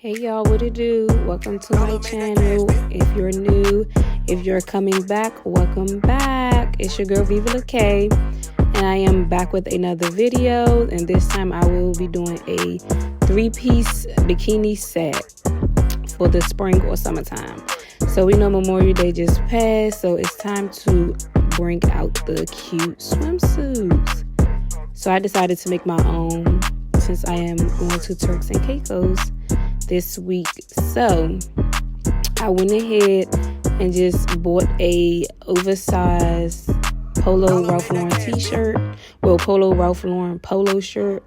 Hey y'all, what it do? Welcome to my channel. If you're new, if you're coming back, welcome back. It's your girl Viva La K, and I am back with another video. And this time I will be doing a 3-piece bikini set for the spring or summertime. So we know Memorial Day just passed, so it's time to bring out the cute swimsuits. So I decided to make my own since I am going to Turks and Caicos this week. So I went ahead and just bought a oversized Polo Ralph Lauren t-shirt, Polo Ralph Lauren polo shirt,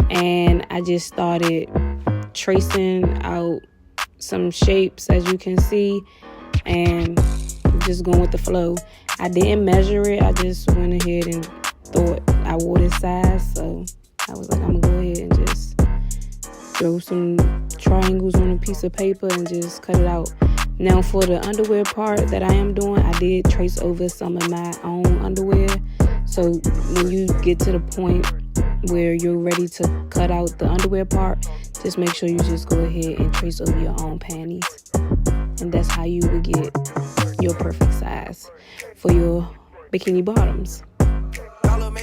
and I just started tracing out some shapes, as you can see, and just going with the flow. I didn't measure it, I just went ahead and thought I wore this size, so I was like, I'm gonna go ahead and just throw some triangles on a piece of paper and just cut it out. Now for the underwear part that I am doing, I did trace over some of my own underwear. So when you get to the point where you're ready to cut out the underwear part, just make sure you just go ahead and trace over your own panties. And that's how you would get your perfect size for your bikini bottoms.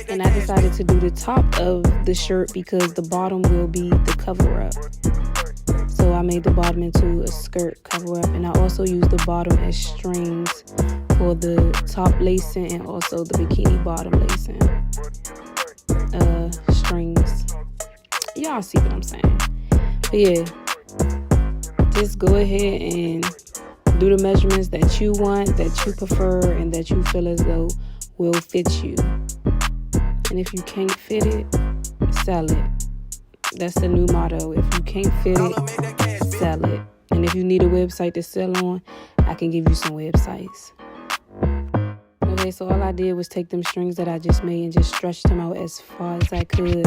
And I decided to do the top of the shirt because the bottom will be the cover up. So I made the bottom into a skirt cover up, and I also used the bottom as strings for the top lacing and also the bikini bottom lacing strings. Y'all see what I'm saying? But yeah, just go ahead and do the measurements that you want, that you prefer, and that you feel as though will fit you. And if you can't fit it, sell it. That's the new motto. If you can't fit it, sell it. And if you need a website to sell on, I can give you some websites. Okay, so all I did was take them strings that I just made and just stretch them out as far as I could.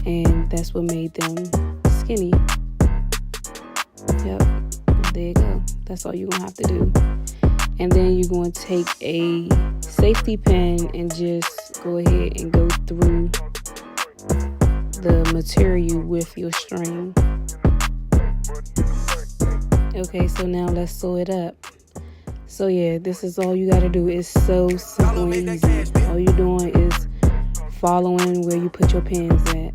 And that's what made them skinny. Yep, and there you go. That's all you're going to have to do. And then you're going to take a safety pin and just go ahead and go through the material with your string. Okay, so now let's sew it up. So yeah, this is all you got to do. It's so simple and easy. All you're doing is following where you put your pins at.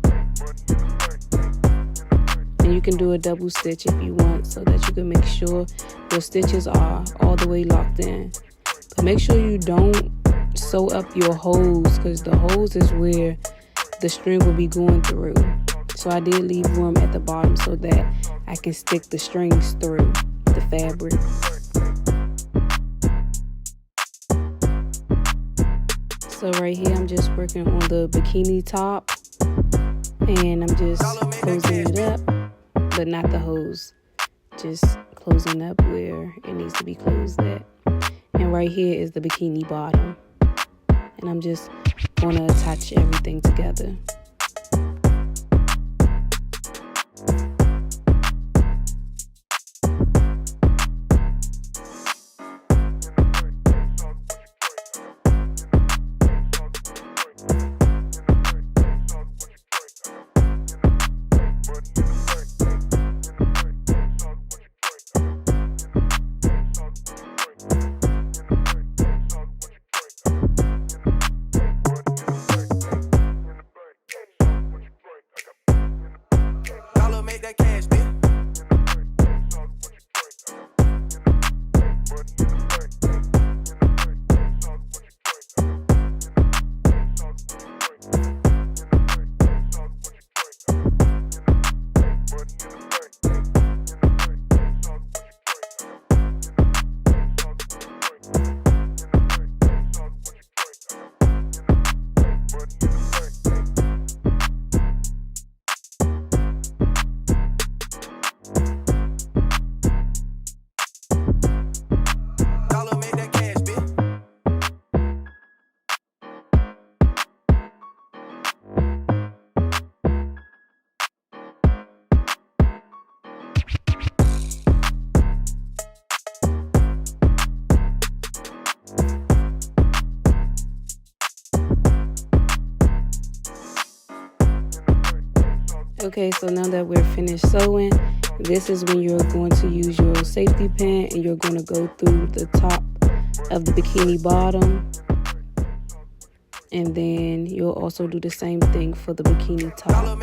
And you can do a double stitch if you want, so that you can make sure your stitches are all the way locked in. But make sure you don't sew up your holes, because the holes is where the string will be going through. So I did leave room at the bottom so that I can stick the strings through the fabric. So right here I'm just working on the bikini top, and I'm just closing it up, but not the hose, just closing up where it needs to be closed at. And right here is the bikini bottom, and I'm just going to attach everything together. Okay, so now that we're finished sewing, This is when you're going to use your safety pin and you're going to go through the top of the bikini bottom. And then you'll also do the same thing for the bikini top.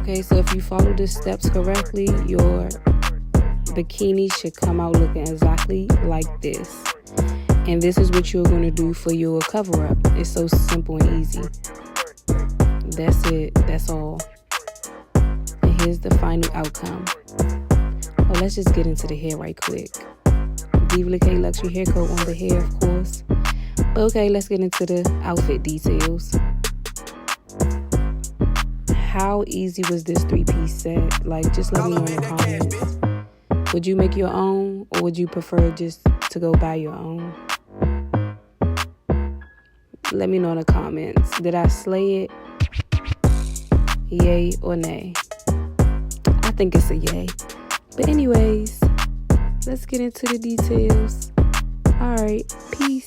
Okay, so if you follow the steps correctly, your bikini should come out looking exactly like this. And this is what you're going to do for your cover up. It's so simple and easy. That's it. That's all. And here's the final outcome. Oh, let's just get into the hair right quick. Diva K Luxury Hair Coat on the hair, of course. But okay, let's get into the outfit details. How easy was this 3-piece set? Like, just let me know in the comments. Would you make your own, or would you prefer just to go buy your own? Let me know in the comments. Did I slay it? Yay or nay? I think it's a yay. But anyways, let's get into the details. All right, peace.